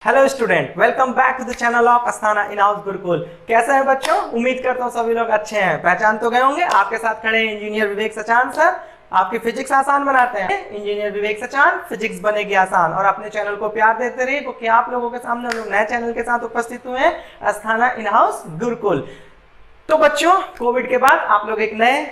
Hello student, welcome back to the channel of Asthana in house Gurukul. कैसा है बच्चों? उम्मीद करता हूँ सभी लोग अच्छे हैं। पहचान तो गए होंगे। आपके साथ खड़े हैं इंजीनियर विवेक सचान सर। आपकी फिजिक्स आसान बनाते हैं। इंजीनियर विवेक सचान, फिजिक्स बनेगी आसान। और अपने चैनल को प्यार देते रहिए, क्योंकि आप लोगों के सामने हम लोग नए चैनल के साथ उपस्थित हुए हैं, अस्थाना इन हाउस गुरुकुल। तो बच्चों, कोविड के बाद आप लोग एक नए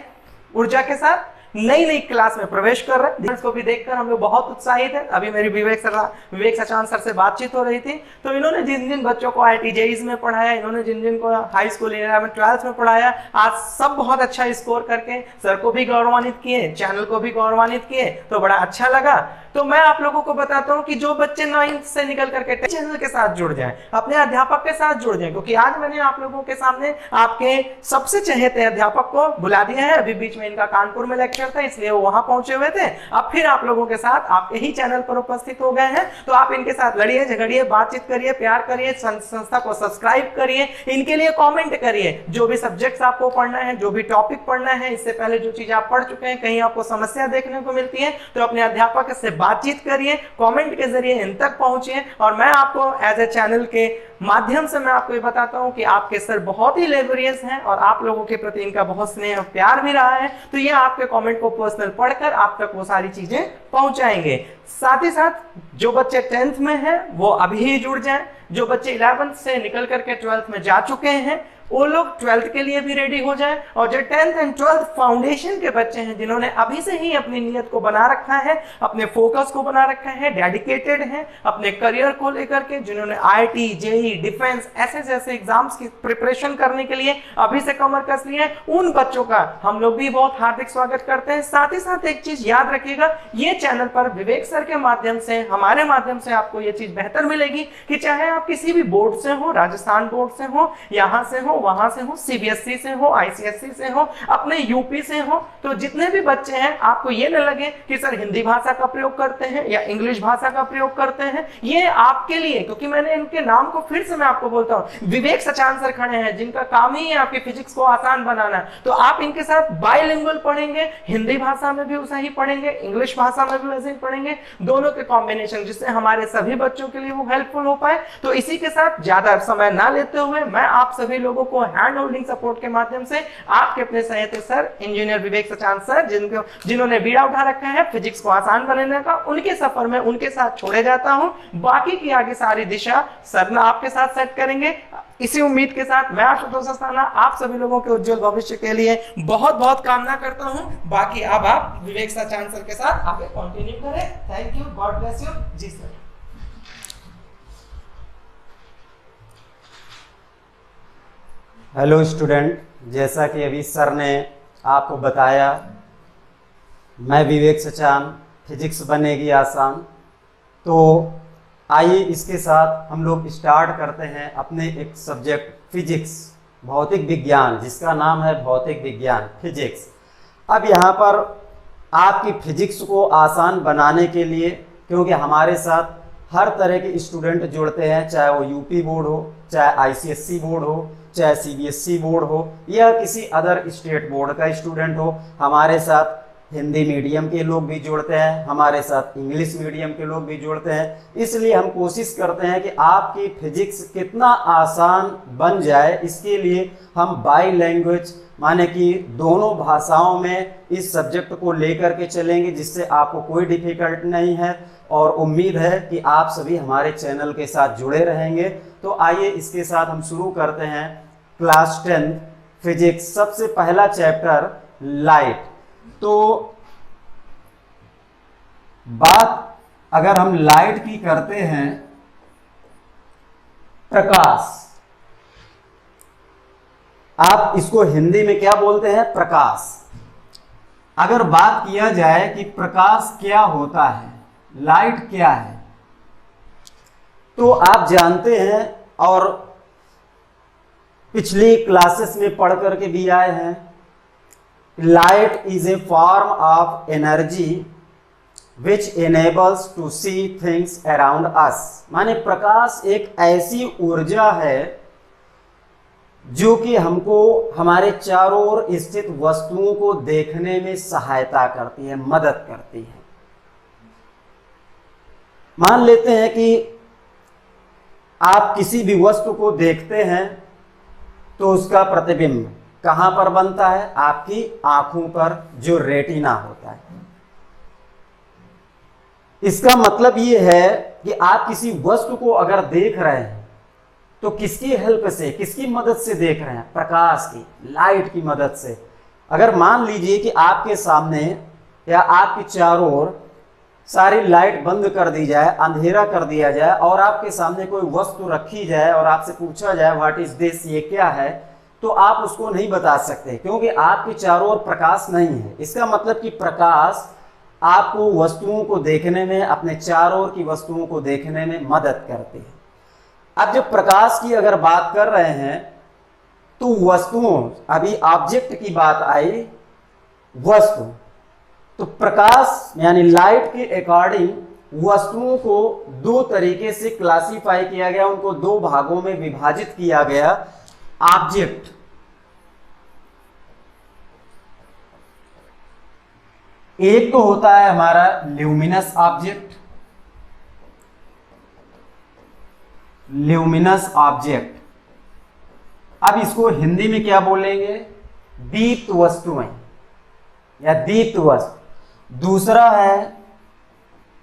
ऊर्जा के साथ नई नई क्लास में प्रवेश कर रहे हैं। को भी देखकर हम लोग बहुत उत्साहित हैं। अभी मेरी विवेक सचान सर से बातचीत हो रही थी, तो इन्होंने जिन जिन बच्चों को IIT JEE में पढ़ाया, इन्होंने जिन जिन को हाई स्कूल 11 12 में पढ़ाया, आज सब बहुत अच्छा स्कोर करके सर को भी गौरवान्वित किए, चैनल को भी गौरवान्वित किए, तो बड़ा अच्छा लगा। तो मैं आप लोगों को बताता हूं कि जो बच्चे 9th से निकल करके चैनल के साथ जुड़ जाएं, अपने अध्यापक के साथ जुड़ जाएं, क्योंकि आज मैंने आप लोगों के सामने आपके सबसे चहेते अध्यापक को बुला दिया है। अभी बीच में इनका कानपुर में लेक्चर था, इसलिए वो वहां पहुंचे हुए थे। अब फिर आप लोगों के साथ आपके ही चैनल पर उपस्थित हो गए हैं, तो आप इनके साथ लड़िए, झगड़िए, बातचीत करिए, प्यार करिए, संस्था को सब्सक्राइब करिए, इनके लिए कमेंट करिए। जो भी सब्जेक्ट्स आपको पढ़ना है, जो भी टॉपिक पढ़ना है, इससे पहले जो चीज आप पढ़ चुके हैं, कहीं आपको समस्या देखने को मिलती है, तो अपने अध्यापक से बातचीत करिए, कमेंट के जरिए इन तक पहुंचिए। और मैं आपको एज ए चैनल के माध्यम से मैं आपको ये बताता हूं कि आपके सर बहुत ही लेबोरियस हैं और आप लोगों के प्रति इनका बहुत स्नेह और प्यार भी रहा है। तो ये आपके कमेंट को पर्सनल पढ़कर आप तक वो सारी चीजें पहुंचाएंगे। साथ ही साथ जो बच्चे 10th में हैं वो अभी ही जुड़ जाएं। जो बच्चे 11th से निकल करके 12th में जा चुके हैं, वो लोग 12th के लिए भी रेडी हो जाएं। और जो 10th एंड 12th फाउंडेशन के बच्चे हैं, जिन्होंने अभी से ही अपनी नियत को बना रखा है, अपने फोकस को बना रखा है, डेडिकेटेड हैं अपने करियर को लेकर के, जिन्होंने IIT JEE डिफेंस ऐसे जैसे एग्जाम्स की प्रिपरेशन करने के लिए अभी से कमर कस ली है, उन बच्चों का हम लोग भी बहुत हार्दिक स्वागत करते हैं। साथ ही साथ एक चीज याद रखिएगा, ये चैनल पर विवेक सर के माध्यम से, हमारे माध्यम से आपको ये चीज बेहतर मिलेगी कि चाहे आप किसी भी बोर्ड से हो, राजस्थान बोर्ड से हो, यहां से हो, वहां से हो, CBSE से हो, ICSE से हो, अपने यूपी से हो, तो जितने भी बच्चे हैं, आपको ये न लगे कि सर हिंदी भाषा का प्रयोग करते हैं या इंग्लिश भाषा का प्रयोग करते हैं। ये आपके लिए, क्योंकि मैंने इनके नाम को फिर से मैं आपको बोलता हूं, विवेक सचान सर खड़े हैं, जिनका काम ही है आपकी फिजिक्स को आसान बनाना। तो आप इनके साथ बाइलिंगुअल पढ़ेंगे, हिंदी भाषा में भी वैसा ही पढ़ेंगे, इंग्लिश भाषा में भी वैसे ही पढ़ेंगे, दोनों के कॉम्बिनेशन, जिससे हमारे सभी बच्चों के लिए वो हेल्पफुल हो पाए। तो इसी के साथ ज्यादा समय ना लेते हुए मैं आप सभी लोगों को हैंड होल्डिंग सपोर्ट के माध्यम से आपके अपने सहायता सर इंजीनियर विवेक सचान सर, जिन्होंने बीड़ा उठा रखा है फिजिक्स को आसान बनाने का, उनके सफर में उनके साथ छोड़े जाता हूं। बाकी की आगे सारी दिशा सर ना आपके साथ सेट करेंगे। इसी उम्मीद के साथ मैं आशुतोष अस्थाना आप सभी लोगों के उज्जवल भविष्य के लिए बहुत बहुत कामना करता हूं। बाकी अब आप विवेक सचान सर के साथ आगे कंटिन्यू करें। Thank you, God bless you. जी सर। हेलो स्टूडेंट, जैसा कि अभी सर ने आपको बताया, मैं विवेक सचान, फिजिक्स बनेगी आसान। तो आइए इसके साथ हम लोग स्टार्ट करते हैं अपने एक सब्जेक्ट फिजिक्स, भौतिक विज्ञान, जिसका नाम है भौतिक विज्ञान फिजिक्स। अब यहाँ पर आपकी फिजिक्स को आसान बनाने के लिए, क्योंकि हमारे साथ हर तरह के स्टूडेंट जुड़ते हैं, चाहे वो यूपी बोर्ड हो, चाहे ICSE बोर्ड हो, चाहे CBSE बोर्ड हो, या किसी अदर स्टेट बोर्ड का स्टूडेंट हो। हमारे साथ हिंदी मीडियम के लोग भी जुड़ते हैं, हमारे साथ इंग्लिश मीडियम के लोग भी जुड़ते हैं। इसलिए हम कोशिश करते हैं कि आपकी फिजिक्स कितना आसान बन जाए, इसके लिए हम बाई लैंग्वेज, माने कि दोनों भाषाओं में इस सब्जेक्ट को लेकर के चलेंगे, जिससे आपको कोई डिफिकल्ट नहीं है। और उम्मीद है कि आप सभी हमारे चैनल के साथ जुड़े रहेंगे। तो आइए इसके साथ हम शुरू करते हैं क्लास 10 फिजिक्स। सबसे पहला चैप्टर लाइट। तो बात अगर हम लाइट की करते हैं, प्रकाश, आप इसको हिंदी में क्या बोलते हैं? प्रकाश। अगर बात किया जाए कि प्रकाश क्या होता है, लाइट क्या है, तो आप जानते हैं और पिछली क्लासेस में पढ़ करके भी आए हैं, light is a form of energy which enables to see things around us. माने प्रकाश एक ऐसी ऊर्जा है जो कि हमको हमारे चारों ओर स्थित वस्तुओं को देखने में सहायता करती है, मदद करती है। मान लेते हैं कि आप किसी भी वस्तु को देखते हैं तो उसका प्रतिबिंब कहां पर बनता है? आपकी आंखों पर, जो रेटिना होता है। इसका मतलब यह है कि आप किसी वस्तु को अगर देख रहे हैं तो किसकी हेल्प से, किसकी मदद से देख रहे हैं? प्रकाश की, लाइट की मदद से। अगर मान लीजिए कि आपके सामने या आपके चारों ओर सारी लाइट बंद कर दी जाए, अंधेरा कर दिया जाए और आपके सामने कोई वस्तु रखी जाए और आपसे पूछा जाए व्हाट इज दिस, ये क्या है, तो आप उसको नहीं बता सकते, क्योंकि आपके चारों ओर प्रकाश नहीं है। इसका मतलब कि प्रकाश आपको वस्तुओं को देखने में, अपने चारों ओर की वस्तुओं को देखने में मदद करती है। अब जब प्रकाश की अगर बात कर रहे हैं तो वस्तुओं, अभी ऑब्जेक्ट की बात आई, वस्तु, तो प्रकाश यानी लाइट के अकॉर्डिंग वस्तुओं को दो तरीके से क्लासिफाई किया गया, उनको दो भागों में विभाजित किया गया। ऑब्जेक्ट, एक तो होता है हमारा ल्यूमिनस ऑब्जेक्ट, ल्यूमिनस ऑब्जेक्ट। अब इसको हिंदी में क्या बोलेंगे? दीप्त वस्तुएं या दीप्त वस्तु। दूसरा है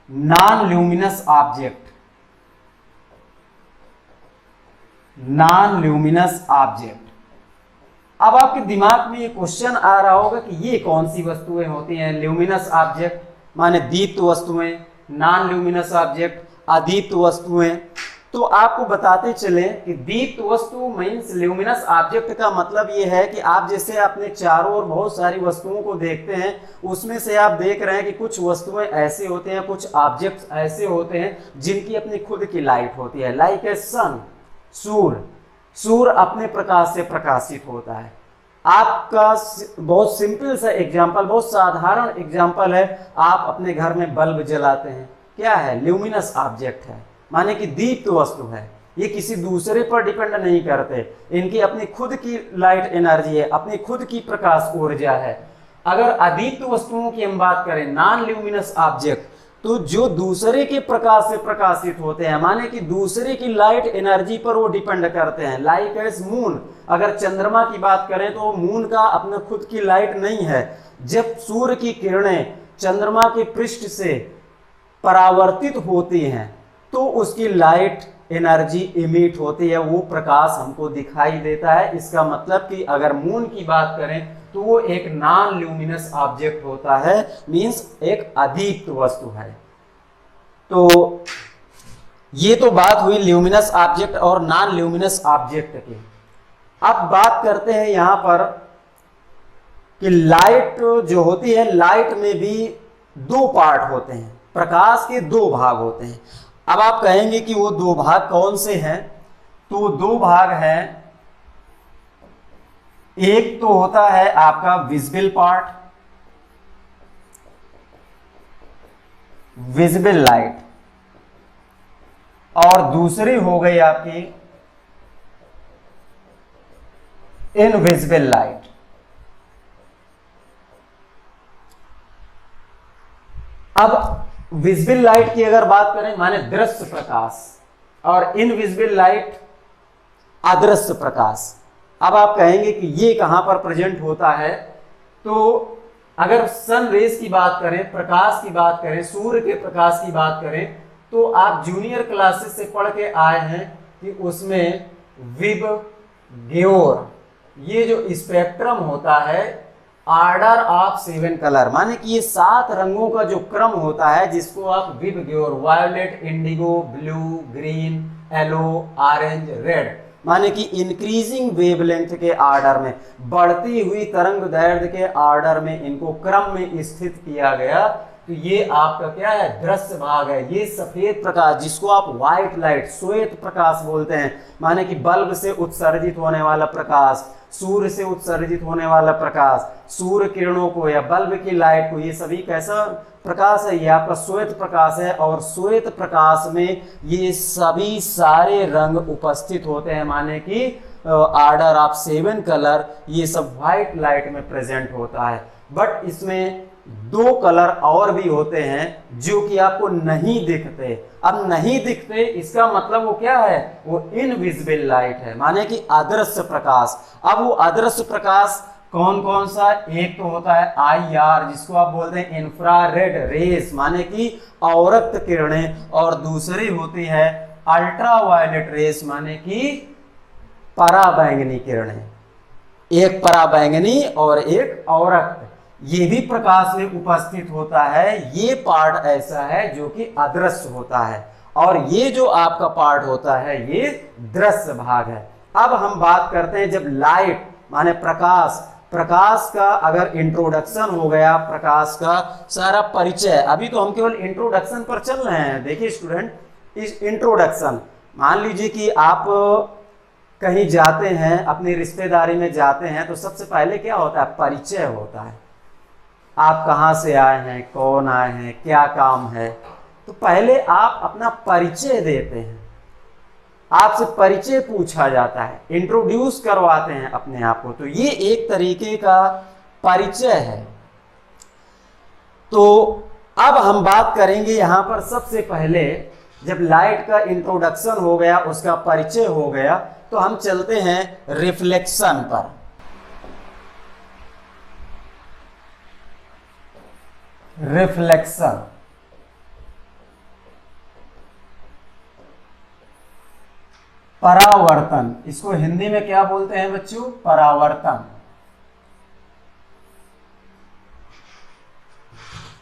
non luminous object, non luminous object. अब आपके दिमाग में ये क्वेश्चन आ रहा होगा कि ये कौन सी वस्तुएं होती हैं? ल्यूमिनस ऑब्जेक्ट माने दीप्त वस्तुएं, नॉन ल्यूमिनस ऑब्जेक्ट अदीप्त वस्तुएं। तो आपको बताते चले कि दीप्त वस्तु मीन्स ल्यूमिनस ऑब्जेक्ट का मतलब ये है कि आप जैसे अपने चारों ओर बहुत सारी वस्तुओं को देखते हैं, उसमें से आप देख रहे हैं कि कुछ वस्तुएं ऐसे होते हैं, कुछ ऑब्जेक्ट्स ऐसे होते हैं जिनकी अपनी खुद की लाइट होती है, लाइक ए सन, सूर्य। सूर्य अपने प्रकाश से प्रकाशित होता है। आपका बहुत सिंपल सा एग्जाम्पल, बहुत साधारण एग्जाम्पल है, आप अपने घर में बल्ब जलाते हैं, क्या है? ल्यूमिनस ऑब्जेक्ट है, माने कि दीप्त वस्तु है। ये किसी दूसरे पर डिपेंड नहीं करते, इनकी अपनी खुद की लाइट एनर्जी है, अपनी खुद की प्रकाश ऊर्जा है। अगर अदीप्त वस्तुओं की हम बात करें, नॉन ल्यूमिनस ऑब्जेक्ट, तो जो दूसरे के प्रकाश से प्रकाशित होते हैं, माने कि दूसरे की लाइट एनर्जी पर वो डिपेंड करते हैं, लाइक एज मून। अगर चंद्रमा की बात करें तो मून का अपना खुद की लाइट नहीं है। जब सूर्य की किरणें चंद्रमा के पृष्ठ से परावर्तित होती हैं तो उसकी लाइट एनर्जी इमिट होती है, वो प्रकाश हमको दिखाई देता है। इसका मतलब कि अगर मून की बात करें तो वो एक नॉन ल्यूमिनस ऑब्जेक्ट होता है, मींस एक अदीप्त वस्तु है। तो ये तो बात हुई ल्यूमिनस ऑब्जेक्ट और नॉन ल्यूमिनस ऑब्जेक्ट की। अब बात करते हैं यहां पर कि लाइट जो होती है, लाइट में भी दो पार्ट होते हैं, प्रकाश के दो भाग होते हैं। अब आप कहेंगे कि वो दो भाग कौन से हैं? तो वो दो भाग हैं, एक तो होता है आपका विजिबल पार्ट, विजिबल लाइट, और दूसरी हो गई आपकी इनविजिबल लाइट। अब विजिबल लाइट की अगर बात करें माने दृश्य प्रकाश, और इनविजिबल लाइट अदृश्य प्रकाश। अब आप कहेंगे कि ये कहां पर प्रेजेंट होता है? तो अगर सन रेज की बात करें, प्रकाश की बात करें, सूर्य के प्रकाश की बात करें, तो आप जूनियर क्लासेस से पढ़ के आए हैं कि उसमें विब ग्योर, ये जो स्पेक्ट्रम होता है, ऑर्डर ऑफ 7 कलर, माने कि ये 7 रंगों का जो क्रम होता है, जिसको आप VIBGYOR, violet, indigo, blue, green, yellow, orange, red, माने कि इंक्रीजिंग वेवलेंथ के ऑर्डर में, बढ़ती हुई तरंग दैर्ध्य के ऑर्डर में इनको क्रम में स्थित किया गया। तो ये आपका क्या है? दृश्य भाग है। ये सफेद प्रकाश, जिसको आप व्हाइट लाइट, श्वेत प्रकाश बोलते हैं, माने कि बल्ब से उत्सर्जित होने वाला प्रकाश, सूर्य से उत्सर्जित होने वाला प्रकाश, सूर्य किरणों को या बल्ब की लाइट को, ये सभी कैसा प्रकाश है? ये आपका श्वेत प्रकाश है। और श्वेत प्रकाश में ये सभी सारे रंग उपस्थित होते हैं, माने कि ऑर्डर ऑफ 7 कलर, ये सब व्हाइट लाइट में प्रेजेंट होता है। बट इसमें दो कलर और भी होते हैं जो कि आपको नहीं दिखते। अब नहीं दिखते इसका मतलब वो क्या है, वो इनविजिबल लाइट है, माने कि अदृश्य प्रकाश। अब वो अदृश्य प्रकाश कौन कौन सा, एक तो होता है IR जिसको आप बोलते हैं इंफ्रारेड रेस माने कि अवरक्त किरणें, और दूसरी होती है अल्ट्रावायलेट रेस माने कि पराबैंगनी किरणें। एक पराबैंगनी और एक अवरक्त, ये भी प्रकाश में उपस्थित होता है। ये पार्ट ऐसा है जो कि अदृश्य होता है, और ये जो आपका पार्ट होता है ये दृश्य भाग है। अब हम बात करते हैं जब लाइट माने प्रकाश, प्रकाश का अगर इंट्रोडक्शन हो गया, प्रकाश का सारा परिचय, अभी तो हम केवल इंट्रोडक्शन पर चल रहे हैं। देखिए स्टूडेंट, इस इंट्रोडक्शन, मान लीजिए कि आप कहीं जाते हैं, अपनी रिश्तेदारी में जाते हैं, तो सबसे पहले क्या होता है, परिचय होता है। आप कहाँ से आए हैं, कौन आए हैं, क्या काम है, तो पहले आप अपना परिचय देते हैं, आपसे परिचय पूछा जाता है, इंट्रोड्यूस करवाते हैं अपने आप को, तो ये एक तरीके का परिचय है। तो अब हम बात करेंगे यहां पर सबसे पहले, जब लाइट का इंट्रोडक्शन हो गया, उसका परिचय हो गया, तो हम चलते हैं रिफ्लेक्शन पर। रिफ्लेक्शन, परावर्तन, इसको हिंदी में क्या बोलते हैं बच्चों, परावर्तन।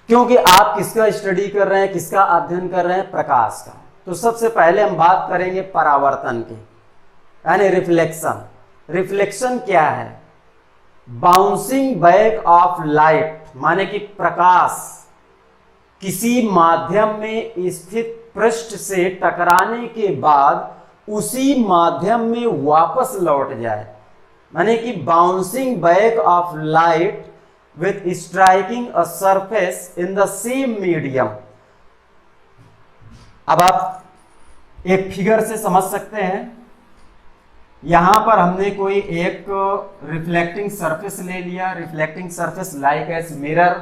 क्योंकि आप किसका स्टडी कर रहे हैं, किसका अध्ययन कर रहे हैं, प्रकाश का। तो सबसे पहले हम बात करेंगे परावर्तन की, यानी रिफ्लेक्शन। रिफ्लेक्शन क्या है, बाउंसिंग बैक ऑफ लाइट, माने कि प्रकाश किसी माध्यम में स्थित पृष्ठ से टकराने के बाद उसी माध्यम में वापस लौट जाए, माने कि bouncing back of light with striking a surface in the same medium. अब आप एक फिगर से समझ सकते हैं, यहां पर हमने कोई एक रिफ्लेक्टिंग सरफेस ले लिया। Reflecting surface like as mirror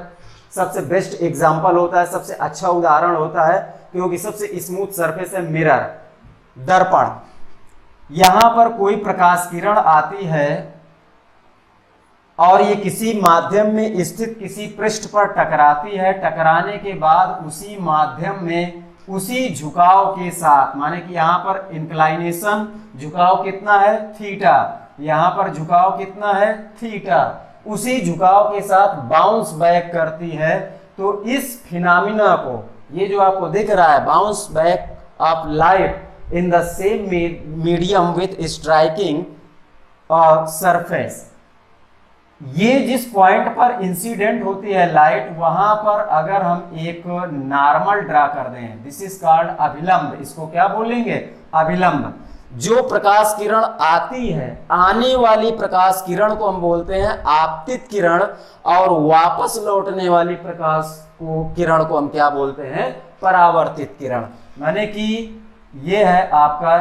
सबसे बेस्ट एग्जांपल होता है, सबसे अच्छा उदाहरण होता है, क्योंकि सबसे स्मूथ सरफेस है मिरर, दर्पण। यहां पर कोई प्रकाश किरण आती है और ये किसी माध्यम में स्थित किसी पृष्ठ पर टकराती है। टकराने के बाद उसी माध्यम में उसी झुकाव के साथ, माने कि यहां पर इंक्लाइनेशन, झुकाव कितना है, थीटा, यहां पर झुकाव कितना है, थीटा, उसी झुकाव के साथ बाउंस बैक करती है। तो इस फिनोमिना को, ये जो आपको दिख रहा है bounce back of light in the same medium with striking surface, ये जिस पॉइंट पर इंसिडेंट होती है लाइट, वहां पर अगर हम एक नॉर्मल ड्रा कर दें, दिस इज कॉल्ड अभिलंब। इसको क्या बोलेंगे, अभिलंब। जो प्रकाश किरण आती है, आने वाली प्रकाश किरण को हम बोलते हैं आपतित किरण, और वापस लौटने वाली प्रकाश को किरण को हम क्या बोलते हैं, परावर्तित किरण। माने कि ये है आपका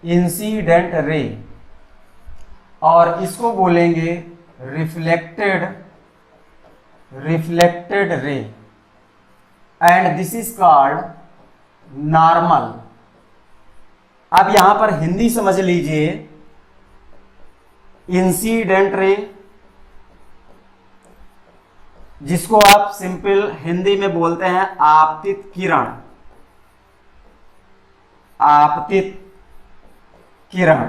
इंसिडेंट रे, और इसको बोलेंगे reflected ray, and this is called normal. अब यहां पर हिंदी समझ लीजिए, इंसिडेंट रे, जिसको आप सिंपल हिंदी में बोलते हैं आपतित किरण, आपतित किरण।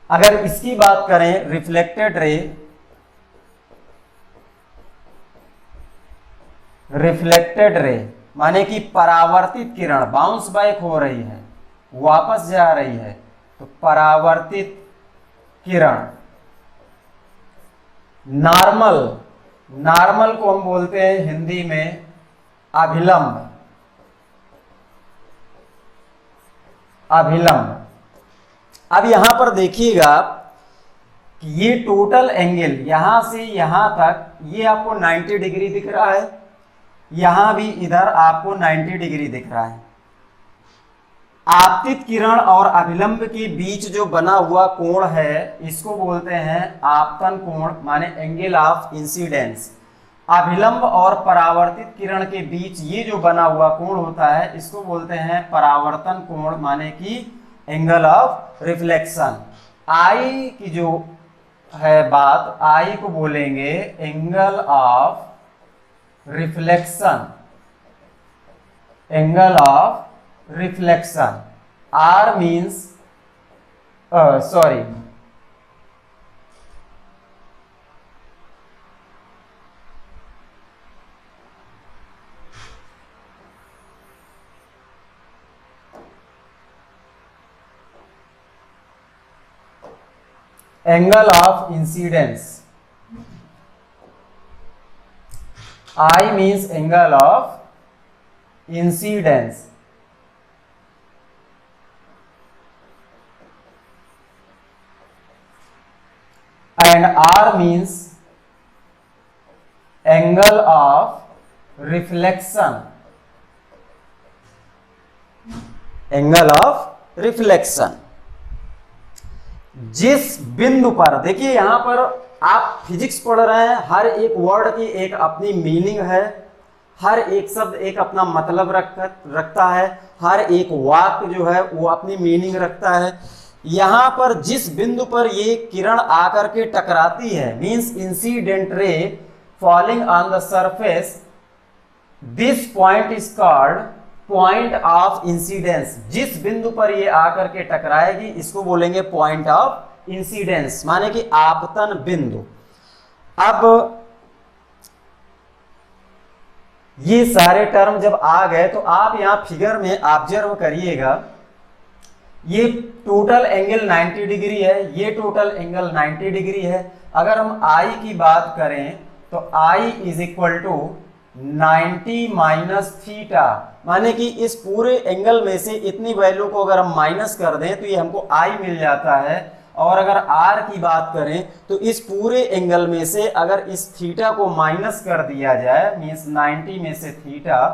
अगर इसकी बात करें रिफ्लेक्टेड रे, रिफ्लेक्टेड रे माने कि परावर्तित किरण, बाउंस बैक हो रही है, वापस जा रही है, तो परावर्तित किरण। नॉर्मल, नॉर्मल को हम बोलते हैं हिंदी में अभिलंब, अभिलंब। अब यहां पर देखिएगा कि ये टोटल एंगल यहां से यहां तक, ये आपको 90 डिग्री दिख रहा है, यहां भी इधर आपको 90 डिग्री दिख रहा है। आपतित किरण और अभिलंब के बीच जो बना हुआ कोण है इसको बोलते हैं आपतन कोण, माने एंगल ऑफ इंसिडेंस। अभिलंब और परावर्तित किरण के बीच ये जो बना हुआ कोण होता है इसको बोलते हैं परावर्तन कोण, माने कि एंगल ऑफ रिफ्लेक्शन। आई की जो है बात, आई को बोलेंगे angle of reflection, angle of reflection. R means sorry angle of incidence. I means angle of incidence and R means angle of reflection, angle of reflection। जिस बिंदु पर, देखिए यहां पर आप फिजिक्स पढ़ रहे हैं, हर एक वर्ड की एक अपनी मीनिंग है, हर एक शब्द एक अपना मतलब रखता है, हर एक वाक्य जो है वो अपनी मीनिंग रखता है। यहां पर जिस बिंदु पर ये किरण आकर के टकराती है, means incident ray falling on the surface, this point is called point of incidence. जिस बिंदु पर ये आकर के टकराएगी इसको बोलेंगे पॉइंट ऑफ इंसिडेंस, माने कि आपतन बिंदु। अब ये सारे टर्म जब आ गए तो आप यहां फिगर में ऑब्जर्व करिएगा, ये टोटल एंगल 90 डिग्री है, ये टोटल एंगल 90 डिग्री है। अगर हम आई की बात करें तो i is equal to 90 minus theta, माने कि इस पूरे एंगल में से इतनी वैल्यू को अगर हम माइनस कर दें तो ये हमको आई मिल जाता है। और अगर आर की बात करें तो इस पूरे एंगल में से अगर इस थीटा को माइनस कर दिया जाए, मींस 90 में से थीटा,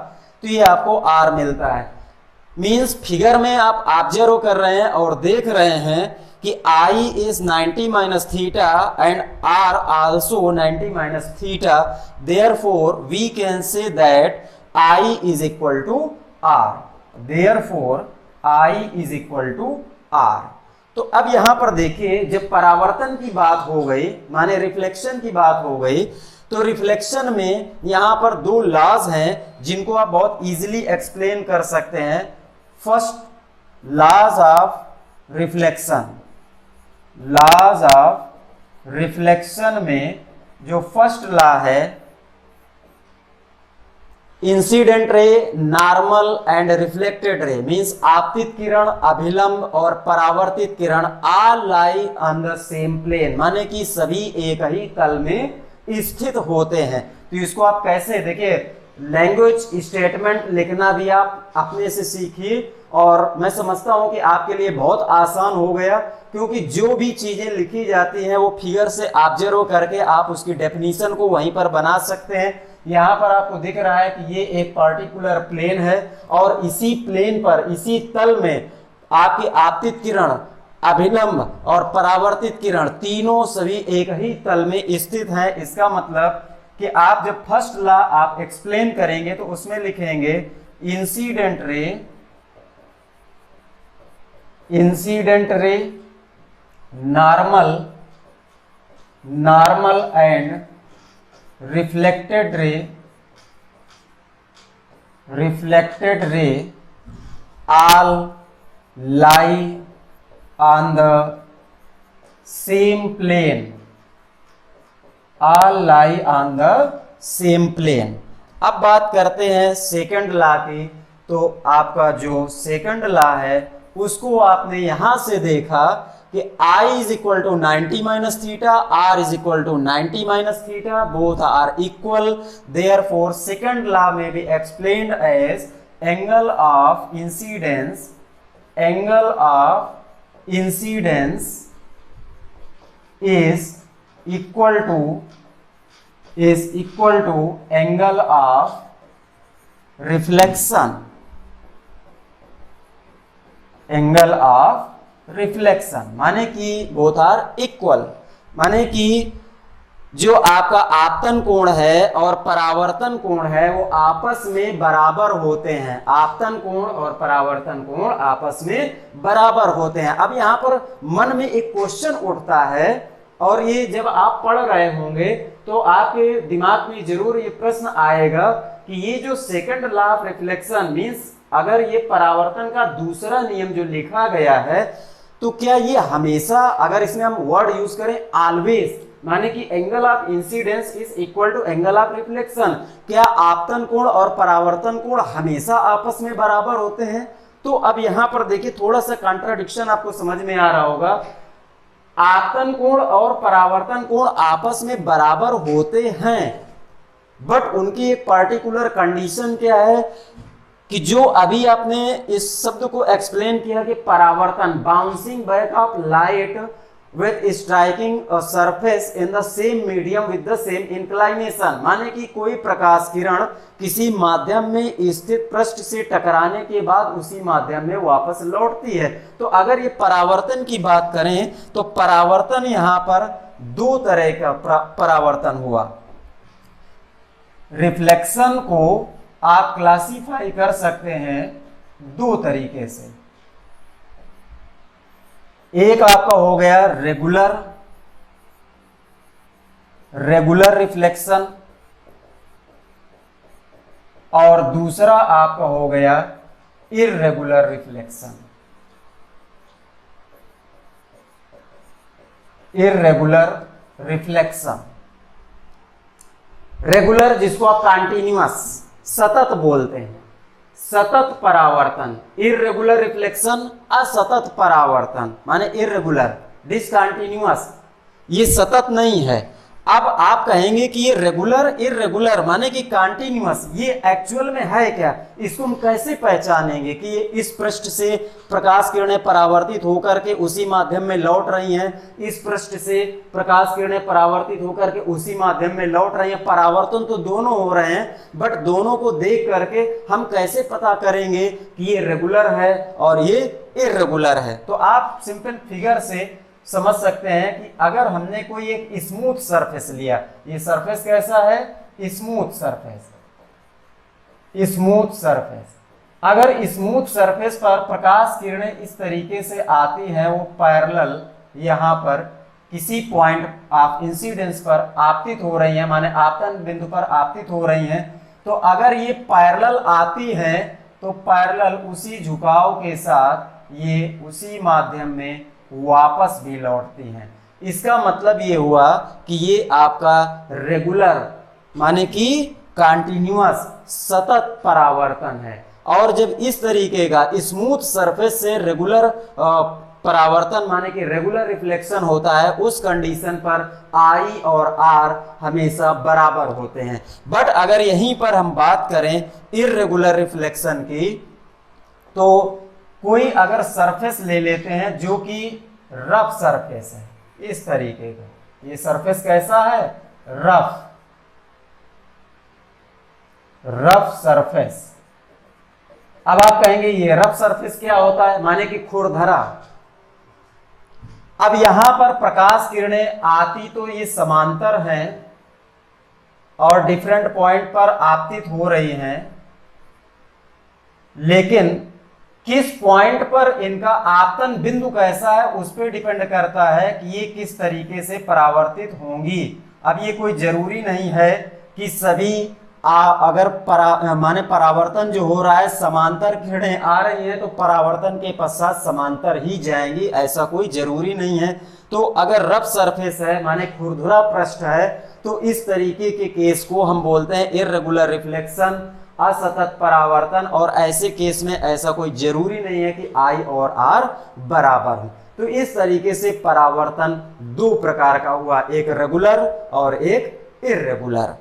तो ये आपको आर मिलता है। मींस फिगर में आप ऑब्जर्व कर रहे हैं और देख रहे हैं कि I is 90 minus theta and R also 90 minus theta. Therefore, we can say that I is equal to R. Therefore, I is equal to R. तो अब यहां पर देखिए, जब परावर्तन की बात हो गई, माने रिफ्लेक्शन की बात हो गई, तो रिफ्लेक्शन में यहां पर दो लॉज हैं जिनको आप बहुत इजीली एक्सप्लेन कर सकते हैं। First, laws of reflection. Laws of reflection में जो फर्स्ट लॉ है, incident ray, normal and reflected ray, means आपतित किरण, अभिलंब और परावर्तित किरण all lie on the same plane, माने कि सभी एक ही तल में स्थित होते हैं। तो इसको आप कैसे, देखिए लैंग्वेज स्टेटमेंट लिखना भी आप अपने से सीखिए, और मैं समझता हूं कि आपके लिए बहुत आसान हो गया, क्योंकि जो भी चीजें लिखी जाती हैं वो फिगर से ऑब्जर्व करके आप उसकी डेफिनेशन को वहीं पर बना सकते हैं। यहाँ पर आपको दिख रहा है कि ये एक पर्टिकुलर प्लेन है और इसी प्लेन पर, इसी तल में आपकी आपतित किरण, अभिलंब और परावर्तित किरण तीनों सभी एक ही तल में स्थित हैं। इसका मतलब कि आप जब फर्स्ट लॉ आप एक्सप्लेन करेंगे तो उसमें लिखेंगे incident ray, normal and reflected रे all lie on the same plane, all lie on the same plane। अब बात करते हैं सेकंड लॉ की। तो आपका जो सेकंड लॉ है उसको आपने यहां से देखा कि I is equal to 90 minus theta, R is equal to 90 minus theta, both are equal. Therefore, second law may be explained as angle of incidence is equal to angle of reflection, angle of reflection, माने कि both are equal, माने कि जो आपका आपतन कोण है और परावर्तन कोण है वो आपस में बराबर होते हैं। आपतन कोण और परावर्तन कोण आपस में बराबर होते हैं। अब यहाँ पर मन में एक क्वेश्चन उठता है, और ये जब आप पढ़ रहे होंगे तो आपके दिमाग में जरूर ये प्रश्न आएगा कि ये जो second law of reflection means अगर ये परावर्तन का दूसरा नियम जो लिखा गया है तो क्या ये हमेशा, अगर इसमें हम वर्ड यूज करें ऑलवेज, माने कि angle of incidence is equal to angle of reflection, क्या आपतन कोण और परावर्तन कोण हमेशा आपस में बराबर होते हैं? तो अब यहां पर देखिए थोड़ा सा कॉन्ट्राडिक्शन आपको समझ में आ रहा होगा। आपतन कोण और परावर्तन कोण आपस में बराबर होते हैं, बट उनकी एक पर्टिकुलर कंडीशन क्या है कि जो अभी आपने इस शब्द को एक्सप्लेन किया कि परावर्तन, bouncing back of light with striking a surface in the same medium with the same inclination, माने कि कोई प्रकाश किरण किसी माध्यम में स्थित पृष्ठ से टकराने के बाद उसी माध्यम में वापस लौटती है। तो अगर ये परावर्तन की बात करें तो परावर्तन यहां पर दो तरह का परावर्तन हुआ। रिफ्लेक्शन को आप क्लासिफाई कर सकते हैं दो तरीके से। एक आपका हो गया रेगुलर रिफ्लेक्शन, और दूसरा आपका हो गया irregular reflection. Irregular reflection, regular जिसको आप कंटिन्यूअस सतत बोलते हैं, सतत परावर्तन। इर्रेगुलर रिफ्लेक्शन असतत परावर्तन, माने इर्रेगुलर, डिसकंटिन्यूअस, ये सतत नहीं है। अब आप कहेंगे कि ये रेगुलर इर्रेगुलर माने कि कंटिन्यूअस, ये एक्चुअल में है क्या? इसको हम कैसे पहचानेंगे कि ये इस पृष्ठ से प्रकाश किरणें परावर्तित होकर के उसी माध्यम में लौट रही हैं, इस पृष्ठ से प्रकाश किरणें परावर्तित होकर के उसी माध्यम में लौट रही हैं। परावर्तन तो दोनों हो रहे हैं, बट दोनों को देख करके हम कैसे पता करेंगे कि ये रेगुलर है और ये इर्रेगुलर है? तो आप सिंपल फिगर से समझ सकते हैं कि अगर हमने कोई एक स्मूथ सरफेस लिया, ये सरफेस कैसा है? Smooth surface. स्मूथ सरफेस, अगर स्मूथ सरफेस पर प्रकाश किरणें इस तरीके से आती हैं, वो पैरेलल यहां पर किसी पॉइंट ऑफ इंसिडेंस पर आपतित हो रही हैं, माने आपतन बिंदु पर आपतित हो रही हैं, तो अगर ये पैरेलल आती हैं तो पैरेलल उसी झुकाव के साथ ये उसी माध्यम में वापस भी लौटती हैं। इसका मतलब ये हुआ कि ये आपका रेगुलर माने कि कंटिन्यूअस सतत परावर्तन है। और जब इस तरीके का स्मूथ सरफेस से रेगुलर परावर्तन माने कि रेगुलर रिफ्लेक्शन होता है, उस कंडीशन पर I और R हमेशा बराबर होते हैं। बट अगर यहीं पर हम बात करें इर्रेगुलर रिफ्लेक्शन की, तो कोई अगर सरफेस ले लेते हैं जो कि रफ सरफेस है, इस तरीके का, ये सरफेस कैसा है? Rough surface. अब आप कहेंगे ये रफ सरफेस क्या होता है? माने कि खुरदरा। अब यहां पर प्रकाश किरणें आती तो ये समांतर हैं और डिफरेंट पॉइंट पर आपतित हो रही हैं, लेकिन किस पॉइंट पर इनका आपतन बिंदु कैसा है उस पर डिपेंड करता है कि ये किस तरीके से परावर्तित होंगी। अब ये कोई जरूरी नहीं है कि सभी अगर माने परावर्तन जो हो रहा है समांतर किरणें आ रही हैं तो परावर्तन के पश्चात समांतर ही जाएंगी, ऐसा कोई जरूरी नहीं है। तो अगर रफ सरफेस है माने खुरदुरा पृष्ठ है, तो इस तरीके के केस को हम बोलते हैं इर्रेगुलर रिफ्लेक्शन, असतत परावर्तन। और ऐसे केस में ऐसा कोई जरूरी नहीं है कि I और R बराबर हो। तो इस तरीके से परावर्तन दो प्रकार का हुआ, एक रेगुलर और एक इर्रेगुलर।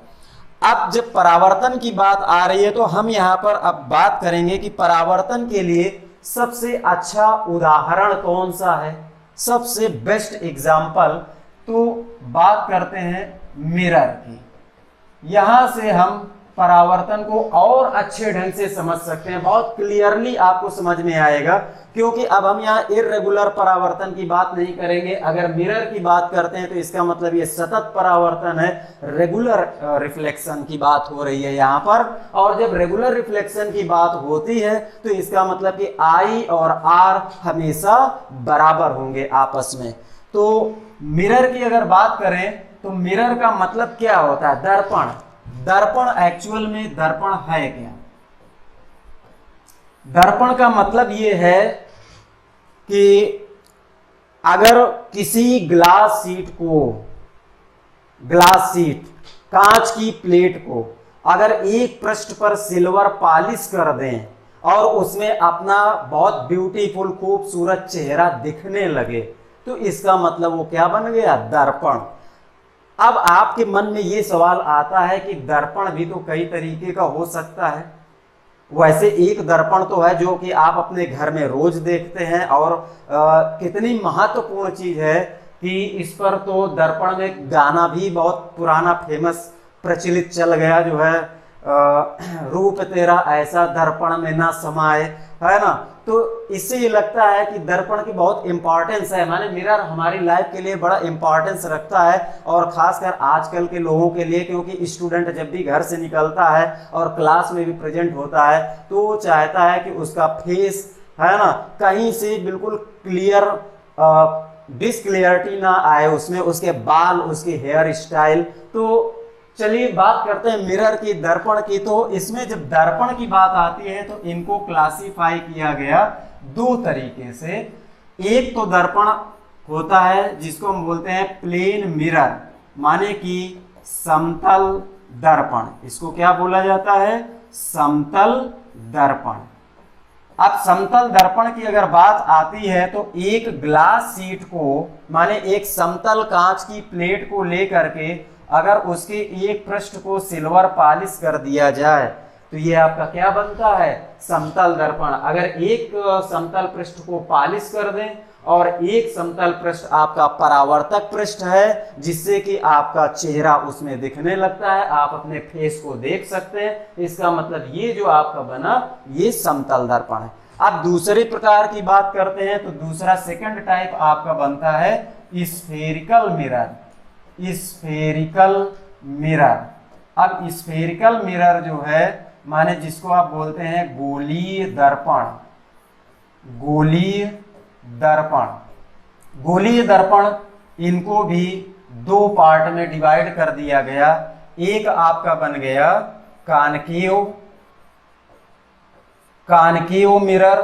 अब जब परावर्तन की बात आ रही है तो हम यहाँ पर अब बात करेंगे कि परावर्तन के लिए सबसे अच्छा उदाहरण कौन सा है, सबसे बेस्ट एग्जाम्पल। तो बात करते हैं मिरर की। यहां से हम परावर्तन को और अच्छे ढंग से समझ सकते हैं, बहुत क्लियरली आपको समझ में आएगा। क्योंकि अब हम यहाँ इर्रेगुलर परावर्तन की बात नहीं करेंगे। अगर मिरर की बात करते हैं तो इसका मतलब ये सतत परावर्तन है, रेगुलर रिफ्लेक्शन की बात हो रही है यहाँ पर। और जब रेगुलर रिफ्लेक्शन की बात होती है तो इसका मतलब कि आई और आर हमेशा बराबर होंगे आपस में। तो मिरर की अगर बात करें तो मिरर का मतलब क्या होता है? दर्पण। दर्पण एक्चुअल में दर्पण है क्या? दर्पण का मतलब यह है कि अगर किसी ग्लास शीट कांच की प्लेट को अगर एक पृष्ठ पर सिल्वर पॉलिश कर दें और उसमें अपना बहुत ब्यूटीफुल खूबसूरत चेहरा दिखने लगे तो इसका मतलब वो क्या बन गया? दर्पण। अब आपके मन में ये सवाल आता है कि दर्पण भी तो कई तरीके का हो सकता है। वैसे एक दर्पण तो है जो कि आप अपने घर में रोज देखते हैं और कितनी महत्वपूर्ण चीज है कि इस पर तो दर्पण में गाना भी बहुत पुराना फेमस प्रचलित चल गया जो है रूप तेरा ऐसा दर्पण में ना समाए, है ना। तो इससे ये लगता है कि दर्पण की बहुत इंपॉर्टेंस है, माने मिरर हमारी लाइफ के लिए बड़ा इंपॉर्टेंस रखता है। और खासकर आजकल के लोगों के लिए, क्योंकि स्टूडेंट जब भी घर से निकलता है और क्लास में भी प्रेजेंट होता है तो वो चाहता है कि उसका फेस, है ना, कहीं से बिल्कुल क्लियर डिसक्लियरिटी ना आए उसमें, उसके बाल, उसकी हेयर स्टाइल। तो चलिए बात करते हैं मिरर की, दर्पण की। तो इसमें जब दर्पण की बात आती है तो इनको क्लासिफाई किया गया दो तरीके से। एक तो दर्पण होता है जिसको हम बोलते हैं प्लेन मिरर, माने कि समतल दर्पण। इसको क्या बोला जाता है? समतल दर्पण। अब समतल दर्पण की अगर बात आती है तो एक ग्लास शीट को, माने एक समतल कांच की प्लेट को लेकर के अगर उसके एक पृष्ठ को सिल्वर पॉलिश कर दिया जाए तो ये आपका क्या बनता है? समतल दर्पण। अगर एक समतल पृष्ठ को पॉलिश कर दें और एक समतल पृष्ठ आपका परावर्तक पृष्ठ है जिससे कि आपका चेहरा उसमें दिखने लगता है, आप अपने फेस को देख सकते हैं, इसका मतलब ये जो आपका बना ये समतल दर्पण है। अब दूसरे प्रकार की बात करते हैं तो दूसरा सेकंड टाइप आपका बनता है स्फेरिकल मिरर। Spherical mirror. अब स्फेरिकल मिरर जो है माने जिसको आप बोलते हैं गोलीय दर्पण। गोलीय दर्पण, गोलीय दर्पण, इनको भी दो पार्ट में डिवाइड कर दिया गया। एक आपका बन गया कानकेव मिरर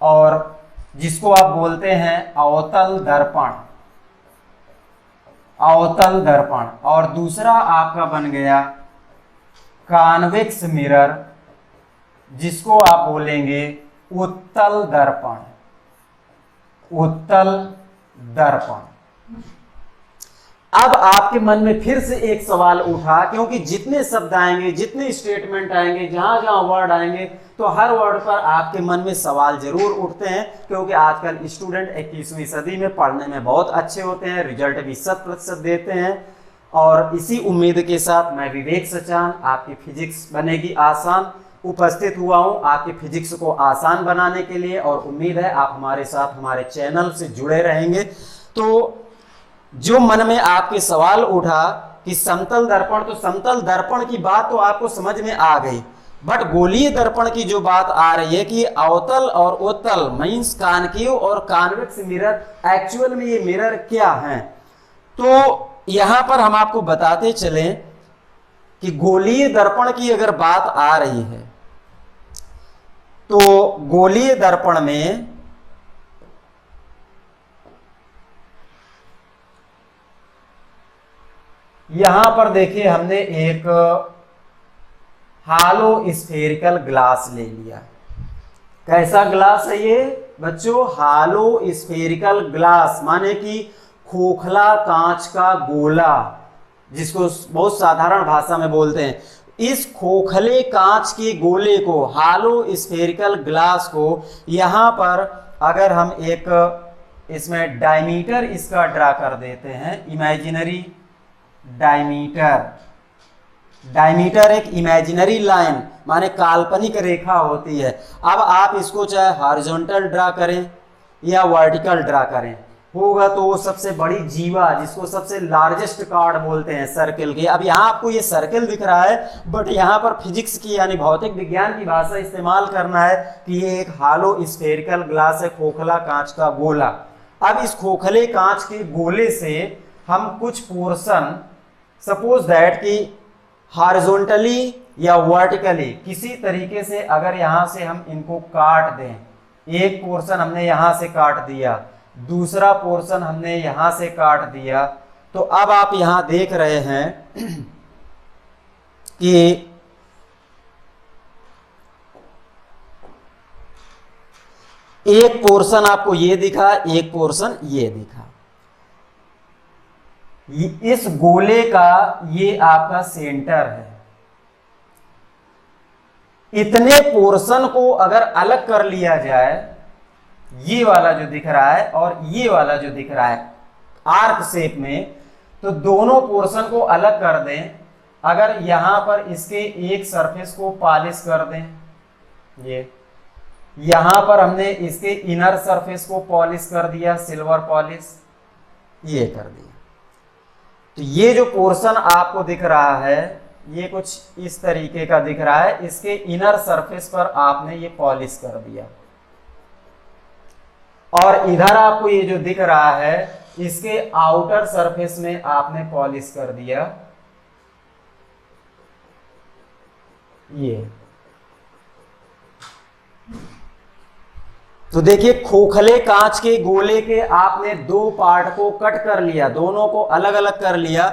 और जिसको आप बोलते हैं अवतल दर्पण, अवतल दर्पण। और दूसरा आपका बन गया कॉन्वेक्स मिरर जिसको आप बोलेंगे उत्तल दर्पण, उत्तल दर्पण। अब आपके मन में फिर से एक सवाल उठा, क्योंकि जितने शब्द आएंगे, जितने स्टेटमेंट आएंगे, जहां जहां वर्ड आएंगे तो हर वर्ड पर आपके मन में सवाल जरूर उठते हैं। क्योंकि आजकल स्टूडेंट 21वीं सदी में पढ़ने में बहुत अच्छे होते हैं, रिजल्ट भी 100% देते हैं। और इसी उम्मीद के साथ मैं विवेक सचान आपकी फिजिक्स बनेगी आसान उपस्थित हुआ हूं आपकी फिजिक्स को आसान बनाने के लिए। और उम्मीद है आप हमारे साथ हमारे चैनल से जुड़े रहेंगे। तो जो मन में आपके सवाल उठा कि समतल दर्पण, तो समतल दर्पण की बात तो आपको समझ में आ गई, बट गोलीय दर्पण की जो बात आ रही है कि अवतल और उत्तल मींस कॉनकेव और कॉन्वेक्स मिरर, एक्चुअल में ये मिरर क्या हैं। तो यहां पर हम आपको बताते चलें कि गोलीय दर्पण की अगर बात आ रही है तो गोलीय दर्पण में यहां पर देखिए हमने एक हालो स्फेरिकल ग्लास ले लिया। कैसा ग्लास है ये बच्चों? हालो स्फेरिकल ग्लास, माने कि खोखला कांच का गोला, जिसको बहुत साधारण भाषा में बोलते हैं। इस खोखले कांच के गोले को, हालो स्फेरिकल ग्लास को, यहां पर अगर हम एक इसमें डायमीटर इसका ड्रा कर देते हैं, इमेजिनरी डायमीटर, डायमीटर एक इमेजिनरी लाइन माने काल्पनिक रेखा होती है। अब आप इसको चाहे हॉरिजॉन्टल ड्रा करें या वर्टिकल ड्रा करें, होगा तो वो सबसे बड़ी जीवा, जिसको सबसे लार्जेस्ट कार्ड बोलते हैं सर्किल की। अब यहाँ आपको ये सर्किल दिख रहा है, बट यहाँ पर फिजिक्स की यानी भौतिक विज्ञान की भाषा इस्तेमाल करना है कि ये एक हालो स्फेरिकल ग्लास है, खोखला कांच का गोला। अब इस खोखले कांच के गोले से हम कुछ पोर्शन, सपोज दैट कि हॉरिजॉन्टली या वर्टिकली किसी तरीके से अगर यहाँ से हम इनको काट दें, एक पोर्शन हमने यहाँ से काट दिया, दूसरा पोर्शन हमने यहां से काट दिया, तो अब आप यहां देख रहे हैं कि एक पोर्शन आपको ये दिखा, एक पोर्शन ये दिखा। इस गोले का ये आपका सेंटर है। इतने पोर्शन को अगर अलग कर लिया जाए, ये वाला जो दिख रहा है और ये वाला जो दिख रहा है आर्क शेप में, तो दोनों पोर्शन को अलग कर दें। अगर यहां पर इसके एक सरफेस को पॉलिश कर दें, ये यहां पर हमने इसके इनर सरफेस को पॉलिश कर दिया, सिल्वर पॉलिश ये कर दिया, तो ये जो पोर्शन आपको दिख रहा है ये कुछ इस तरीके का दिख रहा है। इसके इनर सरफेस पर आपने ये पॉलिश कर दिया, और इधर आपको ये जो दिख रहा है इसके आउटर सरफेस में आपने पॉलिश कर दिया ये। तो देखिए खोखले कांच के गोले के आपने दो पार्ट को कट कर लिया, दोनों को अलग अलग कर लिया।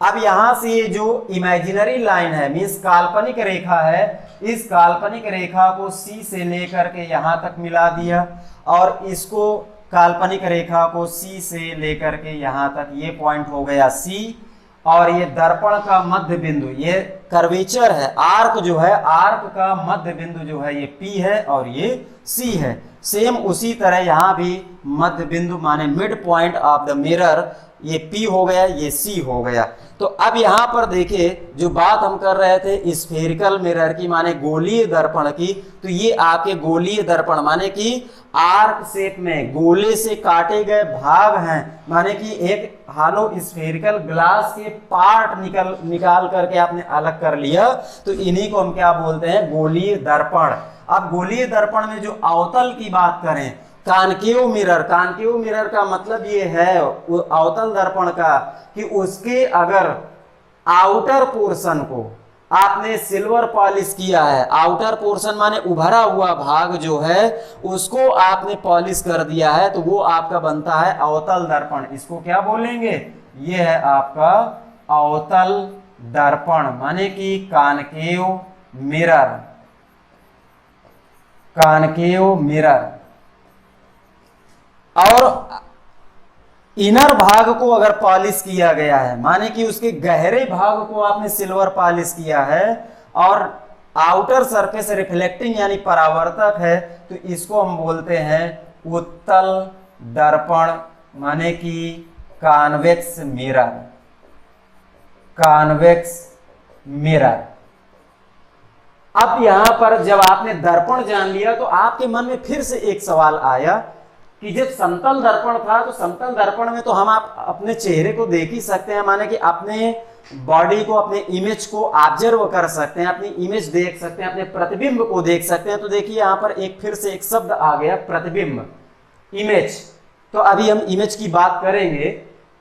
अब यहां से ये जो इमेजिनरी लाइन है, मींस काल्पनिक रेखा है, इस काल्पनिक रेखा को सी से लेकर के यहां तक मिला दिया, और इसको काल्पनिक रेखा को सी से लेकर के यहां तक, ये पॉइंट हो गया सी, और ये दर्पण का मध्य बिंदु, ये कर्वेचर है, आर्क जो है, आर्क का मध्य बिंदु जो है ये पी है और ये सी है। सेम उसी तरह यहां भी मध्य बिंदु माने mid point of the mirror, ये P हो गया, ये C हो गया। तो अब यहां पर देखिए जो बात हम कर रहे थे स्फेरिकल मिरर की माने गोलीय दर्पण की, तो ये आपके गोलीय दर्पण माने कि आर्क शेप में गोले से काटे गए भाग हैं, माने कि एक हालो स्फेरिकल ग्लास के पार्ट निकाल करके आपने अलग कर लिया, तो इन्हीं को हम क्या बोलते हैं, गोलीय दर्पण। अब गोलीय दर्पण में जो अवतल की बात करें, कॉनकेव मिरर, कॉनकेव मिरर का मतलब ये है अवतल दर्पण का कि उसके अगर आउटर पोर्शन को आपने सिल्वर पॉलिश किया है, आउटर पोर्शन माने उभरा हुआ भाग जो है उसको आपने पॉलिश कर दिया है, तो वो आपका बनता है अवतल दर्पण। इसको क्या बोलेंगे, ये है आपका अवतल दर्पण, माने कि कॉनकेव मिरर, कॉनकेव मिरर। और इनर भाग को अगर पॉलिश किया गया है, माने कि उसके गहरे भाग को आपने सिल्वर पॉलिश किया है, और आउटर सरफेस रिफ्लेक्टिंग यानी परावर्तक है, तो इसको हम बोलते हैं उत्तल दर्पण, माने कि कॉन्वेक्स मिरर, कॉन्वेक्स मिरर। अब यहां पर जब आपने दर्पण जान लिया तो आपके मन में फिर से एक सवाल आया कि जब समतल दर्पण था, तो समतल दर्पण में तो हम आप अपने चेहरे को देख ही सकते हैं, माने कि अपने बॉडी को, अपने इमेज को ऑब्जर्व कर सकते हैं, अपनी इमेज देख सकते हैं, अपने प्रतिबिंब को देख सकते हैं। तो देखिए यहाँ पर एक फिर से एक शब्द आ गया, प्रतिबिंब, इमेज। तो अभी हम इमेज की बात करेंगे।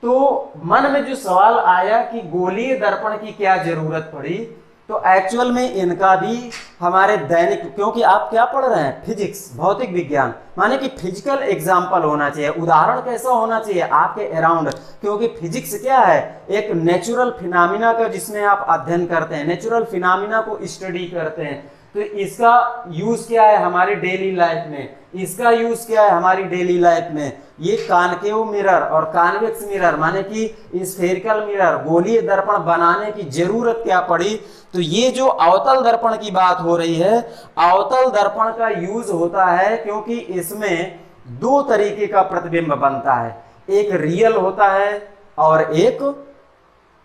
तो मन में जो सवाल आया कि गोलीय दर्पण की क्या जरूरत पड़ी, तो एक्चुअल में इनका भी हमारे दैनिक, क्योंकि आप क्या पढ़ रहे हैं, फिजिक्स, भौतिक विज्ञान, माने कि फिजिकल एग्जाम्पल होना चाहिए, उदाहरण कैसा होना चाहिए आपके अराउंड, क्योंकि फिजिक्स क्या है, एक नेचुरल फिनोमिना का जिसमें आप अध्ययन करते हैं, नेचुरल फिनोमिना को स्टडी करते हैं। तो इसका यूज क्या है हमारी डेली लाइफ में, इसका यूज क्या है हमारी डेली लाइफ में, ये कॉनकेव मिरर और कॉन्वेक्स मिरर, माने कि स्फेरिकल मिरर, गोलीय दर्पण बनाने की जरूरत क्या पड़ी। तो ये जो अवतल दर्पण की बात हो रही है, अवतल दर्पण का यूज होता है क्योंकि इसमें दो तरीके का प्रतिबिंब बनता है, एक रियल होता है और एक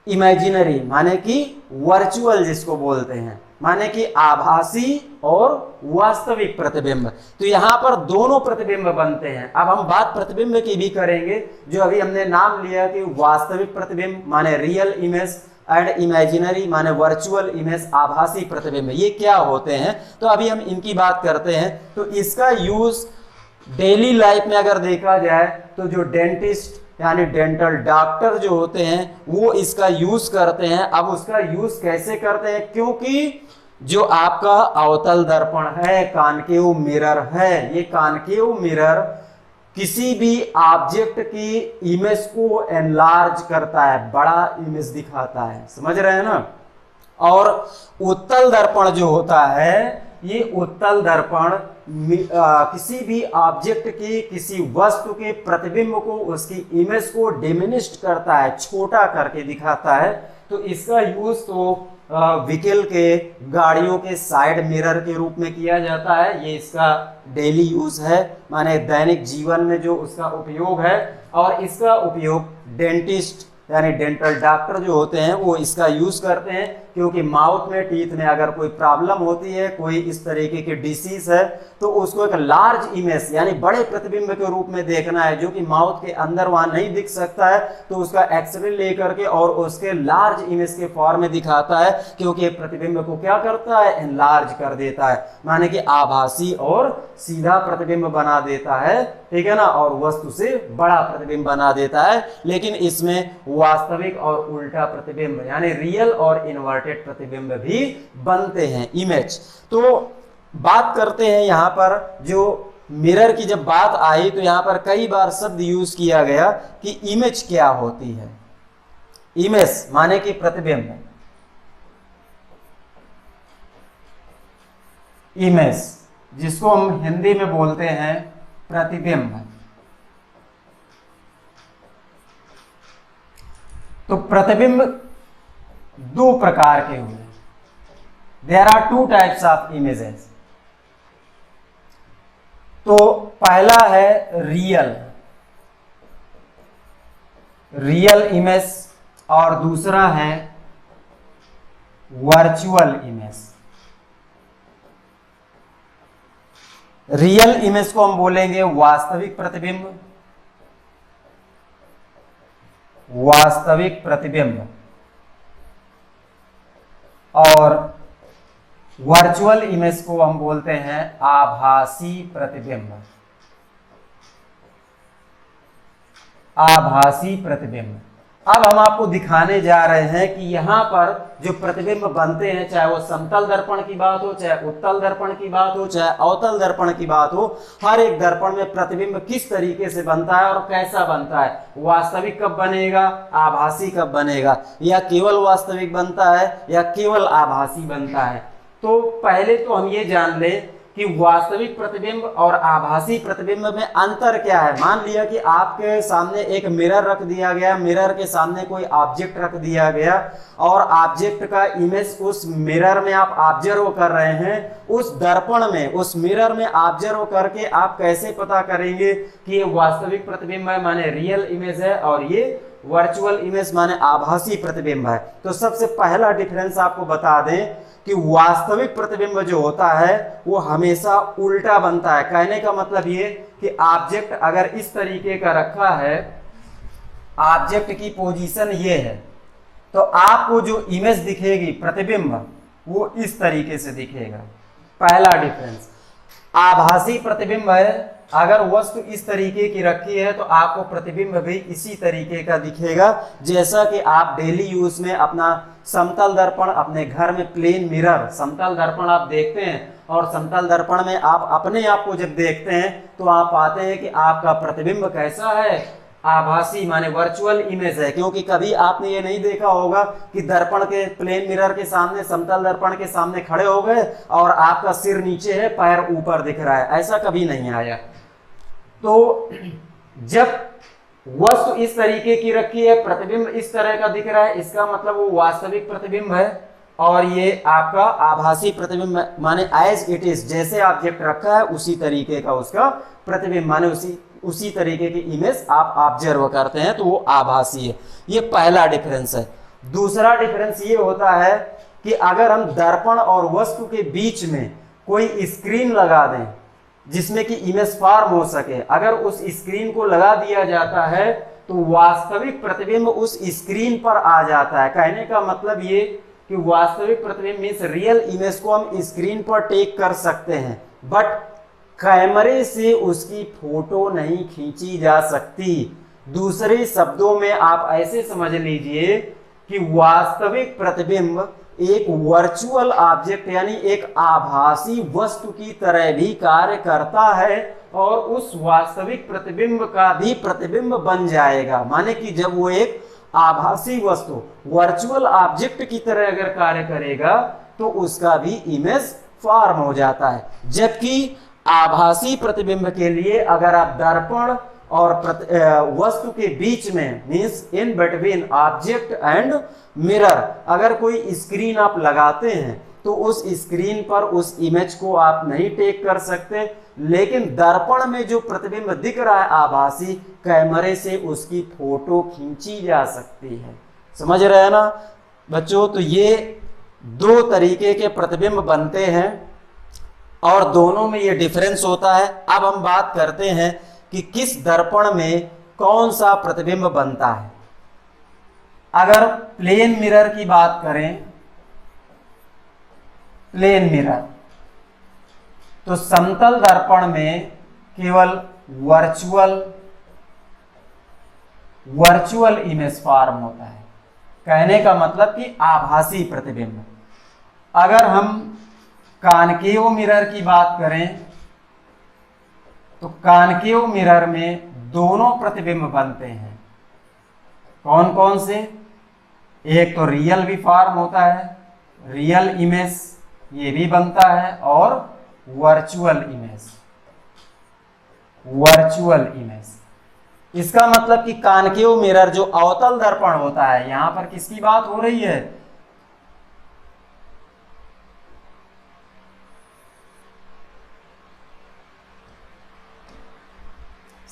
इमेजिनरी माने कि वर्चुअल जिसको बोलते हैं, माने कि आभासी और वास्तविक प्रतिबिंब। तो यहां पर दोनों प्रतिबिंब बनते हैं। अब हम बात प्रतिबिंब की भी करेंगे, जो अभी हमने नाम लिया कि वास्तविक प्रतिबिंब माने रियल इमेज एंड इमेजिनरी माने वर्चुअल इमेज, आभासी प्रतिबिंब, ये क्या होते हैं। तो अभी हम इनकी बात करते हैं। तो इसका यूज डेली लाइफ में अगर देखा जाए तो जो डेंटिस्ट यानी डेंटल डॉक्टर जो होते हैं वो इसका यूज करते हैं। अब उसका यूज कैसे करते हैं, क्योंकि जो आपका अवतल दर्पण है, कॉनकेव मिरर है, ये कॉनकेव मिरर किसी भी ऑब्जेक्ट की इमेज को एनलार्ज करता है, बड़ा इमेज दिखाता है, समझ रहे हैं ना। और उत्तल दर्पण जो होता है, ये उत्तल दर्पण किसी भी ऑब्जेक्ट की, किसी वस्तु के प्रतिबिंब को, उसकी इमेज को डिमिनिश्ड करता है, छोटा करके दिखाता है। तो इसका यूज तो व्हीकल के, गाड़ियों के साइड मिरर के रूप में किया जाता है। ये इसका डेली यूज है, माने दैनिक जीवन में जो उसका उपयोग है। और इसका उपयोग डेंटिस्ट यानी डेंटल डॉक्टर जो होते हैं वो इसका यूज करते हैं, क्योंकि माउथ में, टीथ में अगर कोई प्रॉब्लम होती है, कोई इस तरीके की डिसीज है, तो उसको एक लार्ज इमेज यानी बड़े प्रतिबिंब के रूप में देखना है, जो कि माउथ के अंदर वहां नहीं दिख सकता है। तो उसका एक्सरे लेकर के और उसके लार्ज इमेज के फॉर्म में दिखाता है, क्योंकि प्रतिबिंब को क्या करता है, एनलार्ज कर देता है, माने कि आभासी और सीधा प्रतिबिंब बना देता है, ठीक है ना, और वस्तु से बड़ा प्रतिबिंब बना देता है। लेकिन इसमें वास्तविक और उल्टा प्रतिबिंब यानी रियल और इन्वर्टेड प्रतिबिंब भी बनते हैं, इमेज। तो बात करते हैं यहां पर, जो मिरर की जब बात आई तो यहां पर कई बार शब्द यूज किया गया कि इमेज क्या होती है। इमेज माने कि प्रतिबिंब, इमेज जिसको हम हिंदी में बोलते हैं प्रतिबिंब। तो प्रतिबिंब दो प्रकार के हुए, there are two types of images. तो पहला है रियल इमेज और दूसरा है वर्चुअल इमेज। रियल इमेज को हम बोलेंगे वास्तविक प्रतिबिंब, वास्तविक प्रतिबिंब, और वर्चुअल इमेज को हम बोलते हैं आभासी प्रतिबिंब, आभासी प्रतिबिंब। अब हम आपको दिखाने जा रहे हैं कि यहां पर जो प्रतिबिंब बनते हैं, चाहे वो समतल दर्पण की बात हो, चाहे उत्तल दर्पण की बात हो, चाहे अवतल दर्पण की बात हो, हर एक दर्पण में प्रतिबिंब किस तरीके से बनता है और कैसा बनता है, वास्तविक कब बनेगा, आभासी कब बनेगा, या केवल वास्तविक बनता है या केवल आभासी बनता है। तो पहले तो हम ये जान लें कि वास्तविक प्रतिबिंब और आभासी प्रतिबिंब में अंतर क्या है। मान लिया कि आपके सामने एक मिरर रख दिया गया, मिरर के सामने कोई ऑब्जेक्ट रख दिया गया और ऑब्जेक्ट का इमेज उस मिरर में आप ऑब्जर्व कर रहे हैं। उस दर्पण में, उस मिरर में ऑब्जर्व करके आप कैसे पता करेंगे कि ये वास्तविक प्रतिबिंब है, माने रियल इमेज है, और ये वर्चुअल इमेज माने आभासी प्रतिबिंब है। तो सबसे पहला डिफरेंस आपको बता दें कि वास्तविक प्रतिबिंब जो होता है वो हमेशा उल्टा बनता है। कहने का मतलब ये कि ऑब्जेक्ट अगर इस तरीके का रखा है, ऑब्जेक्ट की पोजीशन ये है, तो आपको जो इमेज दिखेगी प्रतिबिंब वो इस तरीके से दिखेगा। पहला डिफरेंस। आभासी प्रतिबिंब है, अगर वस्तु इस तरीके की रखी है तो आपको प्रतिबिंब भी इसी तरीके का दिखेगा, जैसा कि आप डेली यूज में अपना समतल दर्पण, अपने घर में प्लेन मिरर, समतल दर्पण आप देखते हैं, और समतल दर्पण में आप अपने आप को जब देखते हैं तो आप पाते हैं कि आपका प्रतिबिंब कैसा है, आभासी माने वर्चुअल इमेज है। क्योंकि कभी आपने ये नहीं देखा होगा कि दर्पण के, प्लेन मिरर के सामने, समतल दर्पण के सामने खड़े हो गए और आपका सिर नीचे है, पैर ऊपर दिख रहा है, ऐसा कभी नहीं आया। तो जब वस्तु इस तरीके की रखी है, प्रतिबिंब इस तरह का दिख रहा है, इसका मतलब वो वास्तविक प्रतिबिंब है, और ये आपका आभासी प्रतिबिंब माने एज इट इज, जैसे ऑब्जेक्ट रखा है उसी तरीके का उसका प्रतिबिंब, माने उसी तरीके की इमेज आप ऑब्जर्व करते हैं, तो वो आभासी है। ये पहला डिफरेंस है। दूसरा डिफरेंस ये होता है कि अगर हम दर्पण और वस्तु के बीच में कोई स्क्रीन लगा दें जिसमें कि इमेज फॉर्म हो सके, अगर उस स्क्रीन को लगा दिया जाता है तो वास्तविक प्रतिबिंब उस स्क्रीन पर आ जाता है। कहने का मतलब ये कि वास्तविक प्रतिबिंब मीन्स रियल इमेज को हम स्क्रीन पर टेक कर सकते हैं, बट कैमरे से उसकी फोटो नहीं खींची जा सकती। दूसरे शब्दों में आप ऐसे समझ लीजिए कि वास्तविक प्रतिबिंब एक वर्चुअल ऑब्जेक्ट यानी एक आभासी वस्तु की तरह भी कार्य करता है और उस वास्तविक प्रतिबिंब का भी प्रतिबिंब बन जाएगा। माने कि जब वो एक आभासी वस्तु वर्चुअल ऑब्जेक्ट की तरह अगर कार्य करेगा तो उसका भी इमेज फॉर्म हो जाता है। जबकि आभासी प्रतिबिंब के लिए अगर आप दर्पण और वस्तु के बीच में means in between object and mirror अगर कोई स्क्रीन आप लगाते हैं तो उस स्क्रीन पर उस इमेज को आप नहीं टेक कर सकते, लेकिन दर्पण में जो प्रतिबिंब दिख रहा है आभासी, कैमरे से उसकी फोटो खींची जा सकती है। समझ रहे हैं ना बच्चों? तो ये दो तरीके के प्रतिबिंब बनते हैं और दोनों में ये डिफरेंस होता है। अब हम बात करते हैं कि किस दर्पण में कौन सा प्रतिबिंब बनता है। अगर प्लेन मिरर की बात करें, प्लेन मिरर, तो समतल दर्पण में केवल वर्चुअल इमेज फॉर्म होता है। कहने का मतलब कि आभासी प्रतिबिंब। अगर हम कॉनकेव मिरर की बात करें तो कॉनकेव मिरर में दोनों प्रतिबिंब बनते हैं। कौन कौन से? एक तो रियल भी फॉर्म होता है, रियल इमेज ये भी बनता है, और वर्चुअल इमेज। इसका मतलब कि कॉनकेव मिरर जो अवतल दर्पण होता है, यहां पर किसकी बात हो रही है?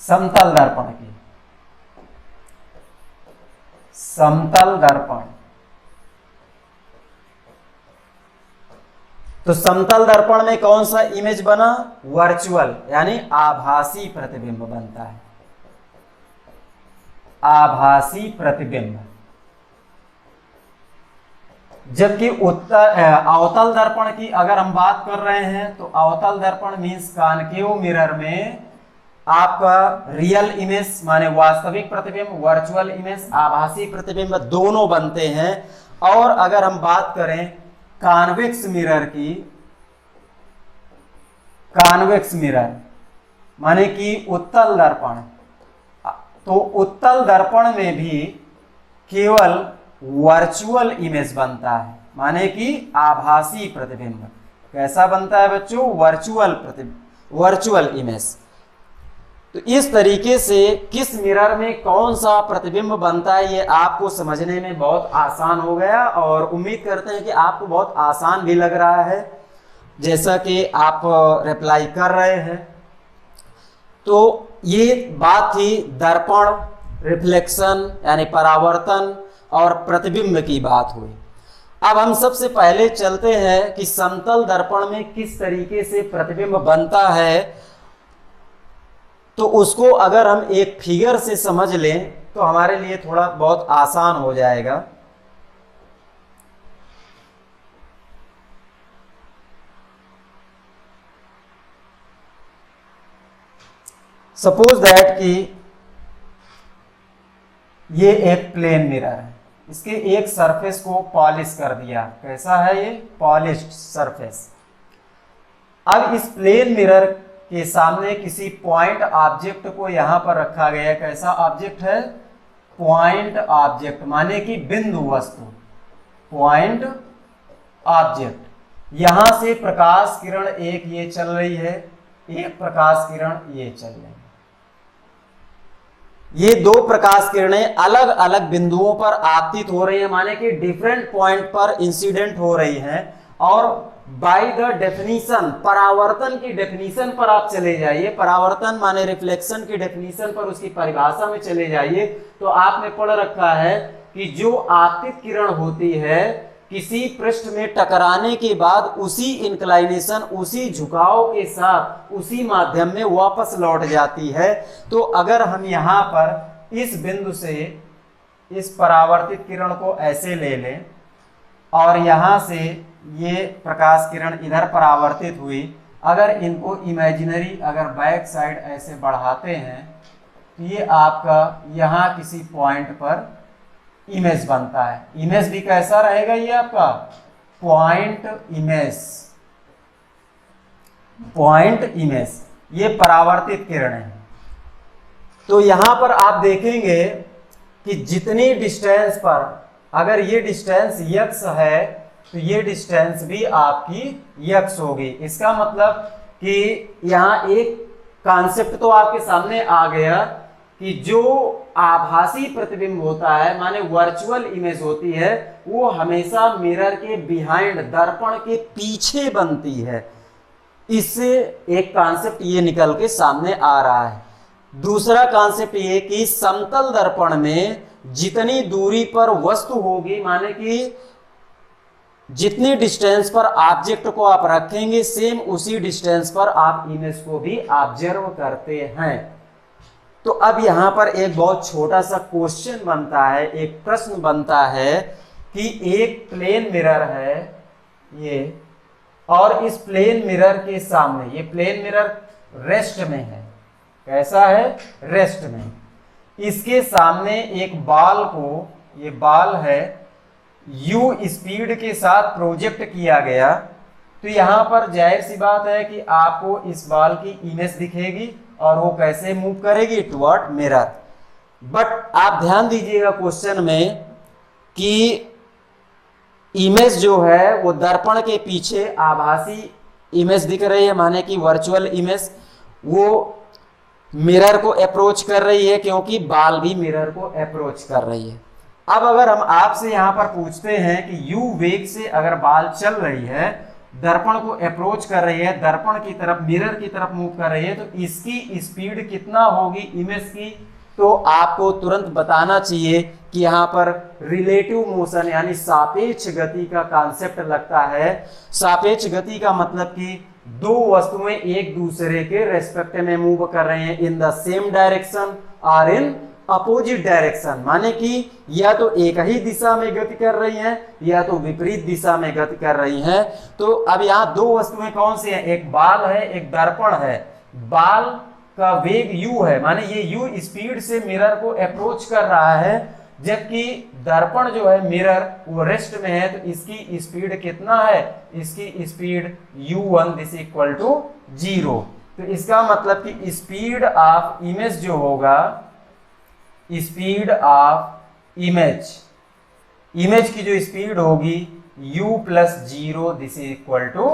समतल दर्पण की। समतल दर्पण, तो समतल दर्पण में कौन सा इमेज बना? वर्चुअल यानी आभासी प्रतिबिंब बनता है, आभासी प्रतिबिंब। जबकि अवतल दर्पण की अगर हम बात कर रहे हैं तो अवतल दर्पण मीन्स कॉनकेव मिरर में आपका रियल इमेज माने वास्तविक प्रतिबिंब, वर्चुअल इमेज आभासी प्रतिबिंब दोनों बनते हैं। और अगर हम बात करें कॉन्वेक्स मिरर की, कॉन्वेक्स मिरर माने कि उत्तल दर्पण, तो उत्तल दर्पण में भी केवल वर्चुअल इमेज बनता है, माने कि आभासी प्रतिबिंब। कैसा बनता है बच्चों? Virtual image. तो इस तरीके से किस मिरर में कौन सा प्रतिबिंब बनता है ये आपको समझने में बहुत आसान हो गया, और उम्मीद करते हैं कि आपको बहुत आसान भी लग रहा है जैसा कि आप रिप्लाई कर रहे हैं। तो ये बात थी दर्पण, रिफ्लेक्शन यानी परावर्तन और प्रतिबिंब की बात हुई। अब हम सबसे पहले चलते हैं कि समतल दर्पण में किस तरीके से प्रतिबिंब बनता है। तो उसको अगर हम एक फिगर से समझ लें तो हमारे लिए थोड़ा बहुत आसान हो जाएगा। सपोज दैट कि ये एक प्लेन मिरर है, इसके एक सरफेस को पॉलिश कर दिया। कैसा है ये? Polished surface. अब इस प्लेन मिरर के सामने किसी पॉइंट ऑब्जेक्ट को यहां पर रखा गया है। कैसा ऑब्जेक्ट है? पॉइंट ऑब्जेक्ट माने कि बिंदु वस्तु, पॉइंट ऑब्जेक्ट। यहां से प्रकाश किरण एक ये चल रही है, एक प्रकाश किरण ये चल रही है। ये दो प्रकाश किरणें अलग अलग बिंदुओं पर आपतित हो रही है, माने कि डिफरेंट पॉइंट पर इंसिडेंट हो रही हैं। और बाय द डेफिनीशन, परावर्तन की डेफिनीशन पर आप चले जाइए, परावर्तन माने रिफ्लेक्शन की डेफिनीशन पर, उसकी परिभाषा में चले जाइए तो आपने पढ़ रखा है कि जो आपतित किरण होती है किसी पृष्ठ में टकराने के बाद उसी इंक्लाइनेशन, उसी झुकाव के साथ उसी माध्यम में वापस लौट जाती है। तो अगर हम यहाँ पर इस बिंदु से इस परावर्तित किरण को ऐसे ले लें और यहाँ से ये प्रकाश किरण इधर परावर्तित हुई, अगर इनको इमेजिनरी अगर बैक साइड ऐसे बढ़ाते हैं तो ये आपका यहाँ किसी पॉइंट पर इमेज बनता है। इमेज भी कैसा रहेगा, ये आपका पॉइंट इमेज, पॉइंट इमेज, ये परावर्तित किरण है। तो यहां पर आप देखेंगे कि जितनी डिस्टेंस पर, अगर ये डिस्टेंस यक्स है तो ये डिस्टेंस भी आपकी यक्स होगी। इसका मतलब कि यहाँ एक कॉन्सेप्ट तो आपके सामने आ गया कि जो आभासी प्रतिबिंब होता है, माने वर्चुअल इमेज होती है, वो हमेशा मिरर के बिहाइंड, दर्पण के पीछे बनती है। इससे एक कॉन्सेप्ट ये निकल के सामने आ रहा है। दूसरा कॉन्सेप्ट ये कि समतल दर्पण में जितनी दूरी पर वस्तु होगी, माने कि जितनी डिस्टेंस पर ऑब्जेक्ट को आप रखेंगे, सेम उसी डिस्टेंस पर आप इमेज को भी ऑब्जर्व करते हैं। तो अब यहां पर एक बहुत छोटा सा क्वेश्चन बनता है, एक प्रश्न बनता है कि एक प्लेन मिरर है ये, और इस प्लेन मिरर के सामने, ये प्लेन मिरर रेस्ट में है, कैसा है, रेस्ट में, इसके सामने एक बाल को, ये बाल है, u स्पीड के साथ प्रोजेक्ट किया गया। तो यहां पर जाहिर सी बात है कि आपको इस बाल की इमेज दिखेगी और वो कैसे मूव करेगी, टुवर्ड मिरर। बट आप ध्यान दीजिएगा क्वेश्चन में कि इमेज जो है वो दर्पण के पीछे आभासी इमेज दिख रही है, माने कि वर्चुअल इमेज, वो मिरर को अप्रोच कर रही है क्योंकि बाल भी मिरर को अप्रोच कर रही है। अब अगर हम आपसे यहां पर पूछते हैं कि u वेग से अगर बाल चल रही है, दर्पण को अप्रोच कर रही है, दर्पण की तरफ, मिरर की तरफ मूव कर रही है, तो इसकी स्पीड कितना होगी इमेज की, तो आपको तुरंत बताना चाहिए कि यहाँ पर रिलेटिव मोशन यानी सापेक्ष गति का कॉन्सेप्ट लगता है। सापेक्ष गति का मतलब कि दो वस्तुएं एक दूसरे के रेस्पेक्ट में मूव कर रहे हैं इन द सेम डायरेक्शन और इन अपोजिट डायरेक्शन, माने कि या तो एक ही दिशा में गति कर रही हैं या तो विपरीत दिशा में गति कर रही हैं। तो अब यहाँ दो वस्तुएं कौन सी हैं, एक बाल है, एक दर्पण है। बाल का वेग u है, माने ये u स्पीड से मिरर को अप्रोच कर रहा है, जबकि दर्पण जो है मिरर वो रेस्ट में है, तो इसकी स्पीड कितना है, इसकी speed u1 this equal to 0। तो इसका मतलब कि स्पीड ऑफ इमेज जो होगा, स्पीड ऑफ इमेज, इमेज की जो स्पीड होगी u plus 0 this equal to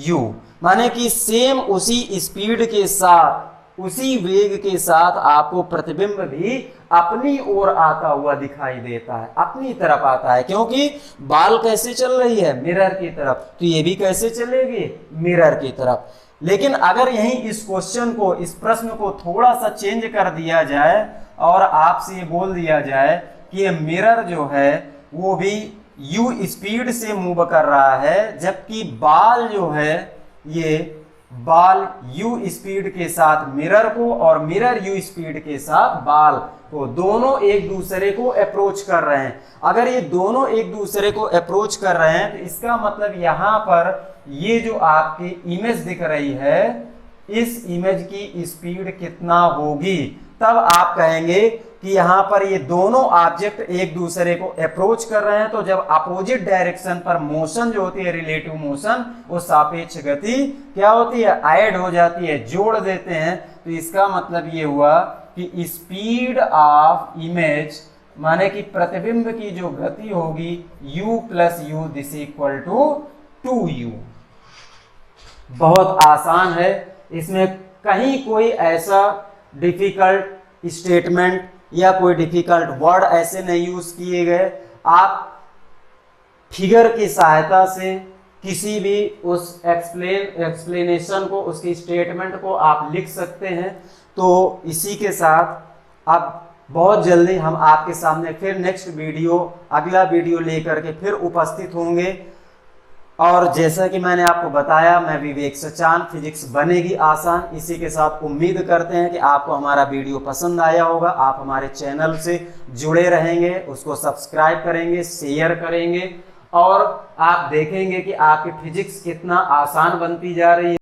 u, माने कि सेम उसी स्पीड के साथ, उसी वेग के साथ आपको प्रतिबिंब भी अपनी ओर आता हुआ दिखाई देता है, अपनी तरफ आता है, क्योंकि बाल कैसे चल रही है, मिरर की तरफ, तो ये भी कैसे चलेगी, मिरर की तरफ। लेकिन अगर यही इस क्वेश्चन को, इस प्रश्न को थोड़ा सा चेंज कर दिया जाए और आपसे ये बोल दिया जाए कि ये मिरर जो है वो भी u स्पीड से मूव कर रहा है, जबकि बाल जो है ये बाल u स्पीड के साथ मिरर को और मिरर u स्पीड के साथ बाल को, दोनों एक दूसरे को अप्रोच कर रहे हैं। अगर ये दोनों एक दूसरे को अप्रोच कर रहे हैं तो इसका मतलब यहाँ पर ये जो आपकी इमेज दिख रही है, इस इमेज की स्पीड कितना होगी, तब आप कहेंगे कि यहाँ पर ये दोनों ऑब्जेक्ट एक दूसरे को अप्रोच कर रहे हैं। तो जब अपोजिट डायरेक्शन पर मोशन जो होती है, रिलेटिव मोशन, वो सापेक्ष गति क्या होती है, ऐड हो जाती है, जोड़ देते हैं। तो इसका मतलब ये हुआ कि स्पीड ऑफ इमेज माने कि प्रतिबिंब की जो गति होगी u plus U this equal to 2u। बहुत आसान है, इसमें कहीं कोई ऐसा डिफिकल्ट स्टेटमेंट या कोई डिफिकल्ट वर्ड ऐसे नहीं यूज किए गए। आप फिगर की सहायता से किसी भी उस एक्सप्लेनेशन को, उसकी स्टेटमेंट को आप लिख सकते हैं। तो इसी के साथ अब बहुत जल्दी हम आपके सामने फिर नेक्स्ट वीडियो, अगला वीडियो लेकर के फिर उपस्थित होंगे। और जैसा कि मैंने आपको बताया, मैं विवेक सचान, फिजिक्स बनेगी आसान। इसी के साथ उम्मीद करते हैं कि आपको हमारा वीडियो पसंद आया होगा। आप हमारे चैनल से जुड़े रहेंगे, उसको सब्सक्राइब करेंगे, शेयर करेंगे और आप देखेंगे कि आपकी फिजिक्स कितना आसान बनती जा रही है।